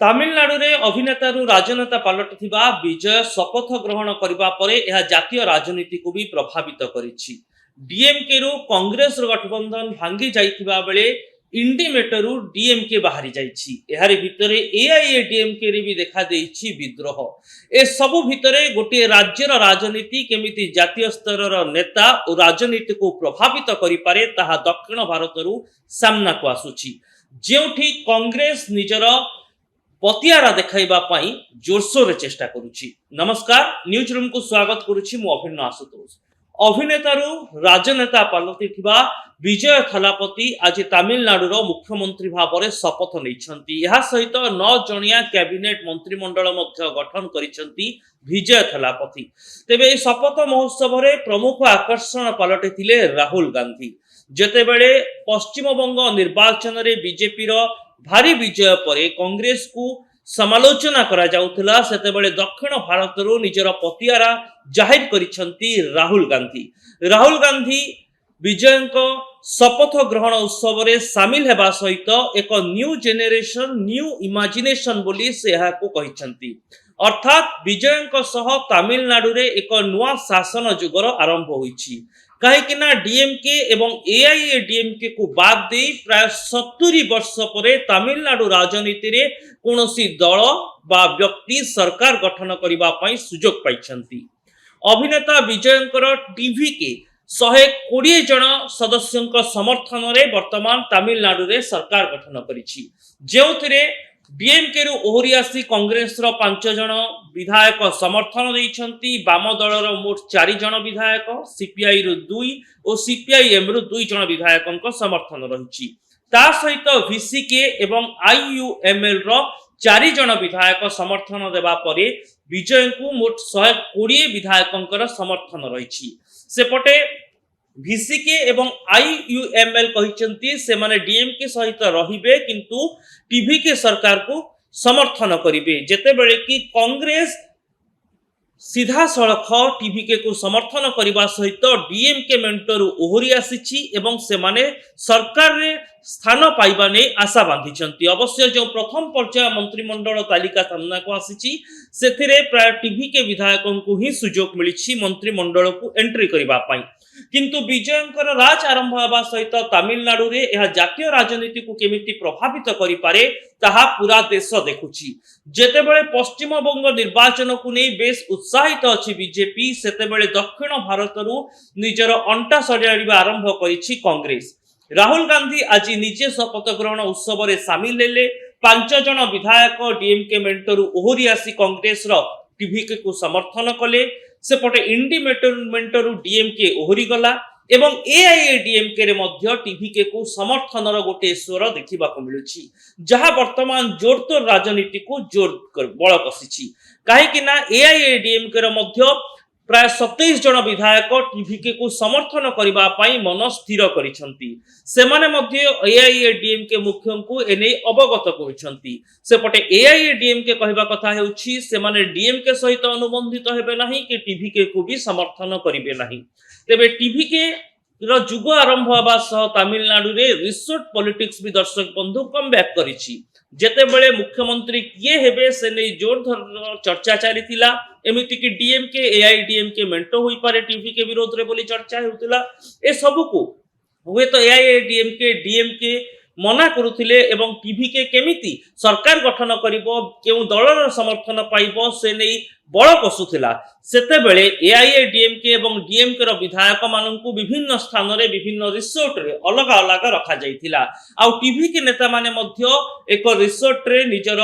तामिलनाडु रे अभिनेतारू राजनेता पलटिथिबा विजय शपथ ग्रहण करिबा परे एहा जातीय राजनीति को भी प्रभावित करिछि। डीएमके रु कांग्रेस रो गठबंधन भांगी जाइथिबा बेले इंडिमेटरू डीएमके बाहरी जाइछि। एहारे भितरे एआईएडीएमके रे भी देखा देइछि विद्रोह। ए सबु भितरे गोटे राज्यर राजनीति केमिति जातीय स्तर रो नेता और राजनीति को प्रभावित करि पारे ताहा दक्षिण भारतरू सामना को आसुछि, जेउठी कांग्रेस निजर पतियारा देखाइबा पाई जोरसोर चेष्टा करुछि। नमस्कार, न्यूज रूम को स्वागत करुछि मु अभिन्न आशुतोष। अभिनेतारू राजनेता पलटिथिबा विजय थलापति आज तमिलनाडुर मुख्यमंत्री भाव शपथ नहीं। यह सहित 9 जणिया कैबिनेट मंत्रिमंडल गठन करिसेंती विजय थलापति। तेबे शपथ महोत्सव रे प्रमुख आकर्षण पलटिथिले राहुल गांधी। जेतेबेले पश्चिम बंग निर्वाचन रे बीजेपी रो भारी विजय परे कांग्रेस को समालोचना करा जाउथला, सेतेबेले दक्षिण भारतरू निजर पतियारा जाहिर करिसेंती राहुल गांधी। राहुल गांधी विजयंको शपथ ग्रहण उत्सव रे शामिल हेबा सहित एक न्यू जेनेरेशन न्यू इमेजिनेशन बोली से यहा को कहिसेंती। अर्थात विजयंको सह तमिलनाडु रे एक नुआ शासन जुगर आरंभ होईछि। कहीं डीएमके एवं एआईएडीएमके को बाद दे प्राय 70 वर्ष परे तमिलनाडु राजनीति रे कोनोसी दल बा व्यक्ति सरकार गठन करिबा पई सुजोग पाइछंती। अभिनेता विजयंकर टीवी के 120 जन सदस्यों समर्थन रे वर्तमान तमिलनाडु रे सरकार गठन करिछि, जेउथिरे डीएमके रु ओहरी आसी कांग्रेस रो 5 जन विधायक समर्थन देइछंती। वाम दल रो मोट 4 जन विधायक, सीपीआई रु 2 और सीपीआईएम रु 2 जन विधायकक समर्थन रहिछि। ता सहित वीसीके एवं आईयूएमएल रो 4 जन विधायक समर्थन देबा परे विजय को मोट 120 विधायकंकर समर्थन रहिछि। सेपटे वीसीके एवं आईयूएमएल कहिसेंती से माने डीएमके सहित रहिबे किंतु टीवीके सरकार को समर्थन करिवे, जेतेबेले कि कांग्रेस सीधा सड़क टीवीके को समर्थन करने सहित डीएमके मेंटरू ओहरी आसीछि एवं से माने सरकार रे स्थान पाइबा ने आशा बांधिछंती। अवश्य जो प्रथम पर्याय मंत्रिमंडल तालिका सामना को आसीछि सेथिरे प्राय टीवीके विधायकों को ही सुजोग मिलिछि मंत्रिमंडल को एंट्री करिबा पई। किंतु विजयंकर राज आरंभ होगा सहित तमिलनाडु रे यह जातीय राजनीति को केमिति प्रभावित करि पारे ताहा पूरा देश देखुछि। जेतेबेले पश्चिम बंग निर्वाचन को नहीं बेस उत्साहित अछि बीजेपी, सेतेबेले दक्षिण भारतरू निजर अंटा सजाड़िबा आरंभ करिछि कांग्रेस। राहुल गांधी आज निजे शपथ ग्रहण उत्सव रे शामिल हेले। 5 जन विधायक डीएमके मेंटरू ओहरी आसी कांग्रेस रो टीवीके को समर्थन कले। सेपटे इंडिमेंटरू डीएमके ओहरी गला एवं एआईएडीएमके रे मध्य टीवीके को समर्थन रो गोटे स्वर देखिबा को मिलुछि, जहां वर्तमान जोरतोर राजनीति को जोर बळ कसिछि। काहे कि ना एआईएडीएमके रो मध्य प्राय 27 जन विधायक टीवीके को समर्थन करिबा पई मन स्थिर करिसंती। सेमाने मध्य एआईएडीएमके मुख्य को एने अवगत करिसंती। सेपटे एआईएडीएमके कहबा कथा हेउछि सेमाने डीएमके सहित अनुबंधित हेबे नाही कि टीवीके को भी समर्थन करिवे नाही। तेबे टीवीके रो जुग आरंभ होबा सह तमिलनाडु रे रिसोर्ट पॉलिटिक्स भी दर्शक बंधु कम बैक करिछि। जेतेबेले मुख्यमंत्री किए हेबे से नै जोर चर्चा चलीथिला। एमिति कि डीएमके एआईडीएमके मेंटो होई पारे टीवी के विरोध रे बोली चर्चा हेउतिला। ए सब को हुए तो एआईडीएमके डीएमके मना करुथिले एवं टीवी के केमिति सरकार गठन करिवो केउ दलर समर्थन पाइबो से नै बड़ पसुथिला। सेतेबेले एआईएडीएमके एवं डीएमके रो विधायक माननकु विभिन्न स्थान रे विभिन्न रिसोर्ट रे अलग अलग रखा जाइथिला। आ टीवी के नेता माने मध्य एक रिसोर्ट रे निजर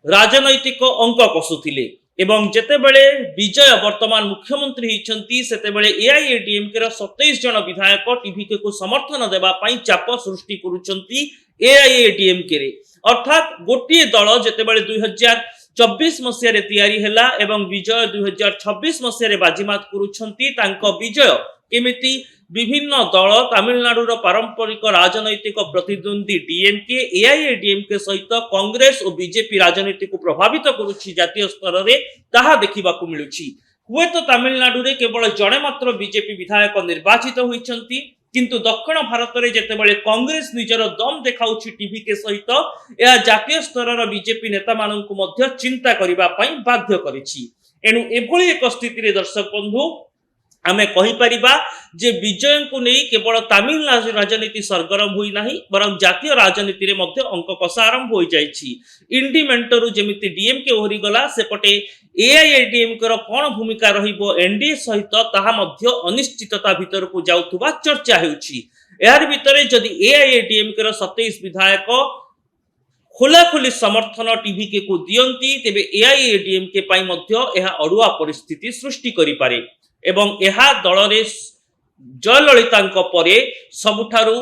राजनैतिक अंक कसुथिले एवं जेतेबेले विजय वर्तमान मुख्यमंत्री हिचंती सेतेबेले एआईएडीएमके रो 27 जन विधायक टीवीके को समर्थन देबा पई चाप सृष्टि करूचंती एआईएडीएमके रे। अर्थात गोटिए दल जेतेबेले 2024 मसिया रे तयारी हैला एवं विजय 2026 मसिया रे बाजीमात करूछंती। तांको विजय केमिति विभिन्न दल तमिलनाडुर पारंपरिक राजनैतिक प्रतिद्वंदी डीएमके एआईएडीएमके सहित कांग्रेस और बीजेपी राजनीति को प्रभावित करुछि जातीय स्तर रे ताहा देखिबा को मिलुछि। हुए तो तमिलनाडु रे केवल जणे मात्र बीजेपी विधायक निर्वाचित होइछंती, किंतु दक्षिण भारत में जितेबाला कांग्रेस निजर दम देखाउछि टीवीके सहित यह जातीय स्तर बीजेपी नेता मानू चिंता करने बाध्य करिछि। एणु एभली एक स्थिति दर्शक बंधु आमे कहि परिबा जे विजय को नहीं केवल तमिलनाडु राजनीति सरगरम हुई नहीं बरं जातीय राजनीति रे मध्य अंक कषा आरंभ हो जाइछि। इंडी मेंटरु जेमिति डीएमके ओहरी गला सेपटे एआईएडीएमके रो कोन भूमिका रहिबो एनडीए सहित ताहा मध्य अनिश्चितता भीतर को जाउथुबा चर्चा हेउछि। एहार भितरे जदि एआईएडीएमके रो 27 विधायक खोलाखोली समर्थन टीवीके को दियंती तेबे एआईएडीएमके पई मध्य एहा अडुआ परिस्थिति सृष्टि करि पारे एवं एहा दल रे जयललिता परे सबुठारु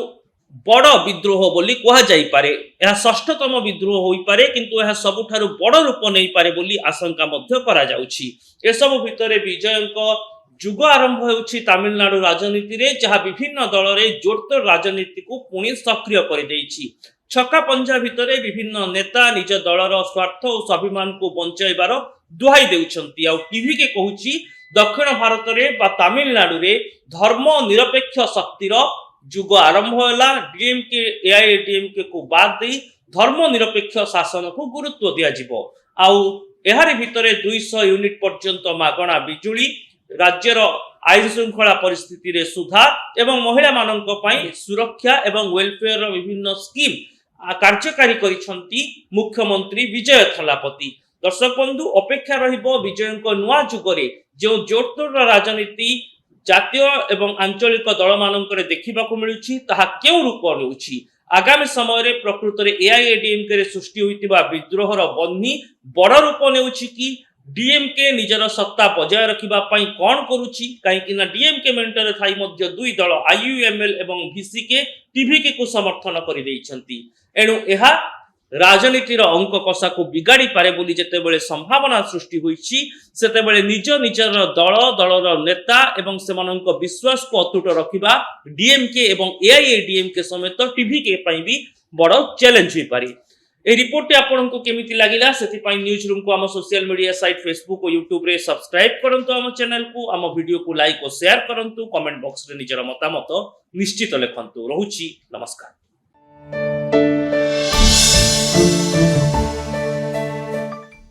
बड़ विद्रोह बोली कहा जाई पारे। यह षष्ठतम विद्रोह होई पारे किंतु यह सबुठारु बड़ रूप नहीं पारे बोली आशंका मध्य करा जाउछि। ए सब भितरे विजयंक जुग आरंभ होउछि तमिलनाडु राजनीति रे जहा विभिन्न दल रे जोरतोर राजनीति को पुणी सक्रिय कर देइछि। छक्का पंजा भितरे विभिन्न नेता निज दलर स्वार्थ और स्वाभिमान को बंचाइबार दुहाई देउछंती। आ टीवी के कहूछि दक्षिण भारत रे बा तमिलनाडु रे धर्म निरपेक्ष शक्तिर जुग आरंभ होला। डीएमके एआईएडीएमके को बाद दे धर्म निरपेक्ष शासन को गुरुत्व दिया जिवो। आउ एहार भितरे 200 यूनिट पर्यंत मागणा बिजुली राज्यर आईन श्रृंखला परिस्थिति रे सुधार एवं महिला मानक पई सुरक्षा एवं वेलफेयर विभिन्न स्कीम कार्यकारी करिसंती मुख्यमंत्री विजय थलापति। दर्शक बंधु अपेक्षा रहिबो विजयंक नुआ जुगरे जो जोरतोर राजनीति जातीय एवं आंचलिक दल मानकरे देखिबाकू मिलुछि ताहा केउ रूप नेउछि। आगामी समय रे प्रकृत रे एआईएडीएमके रे सृष्टि होइतिबा विद्रोहर बन्ही बड़ रूप नेउछि कि डीएमके निजर सत्ता बजाय रखिबा पई कोन करूछि काहेकि ना डीएमके मेंटर थाई मध्य दुई दल आईयूएमएल एवं वीसीके टीवीके को समर्थन करि दैछंती। एणु एहा राजनीतिर अंक कषा को बिगाड़ी पारे बोली जेतेबेले संभावना सृष्टि होइछि सेतेबेले निज निजर दल दलर नेता एवं सेमानंक विश्वास को अतुट रखिबा डीएमके एवं एआईएडीएमके समेत टीवीके पई भी बड़ चैलेंज होई पारे। ए रिपोर्ट आपनको केमिति लागिला सेति पई न्यूज रूम को हम सोशल मीडिया साइट फेसबुक और यूट्यूब रे सब्सक्राइब करंतु हम चैनल को हम वीडियो को लाइक और शेयर करंतु कमेंट बॉक्स रे निजर मतामत निश्चित लेखंतु। रहुछि नमस्कार।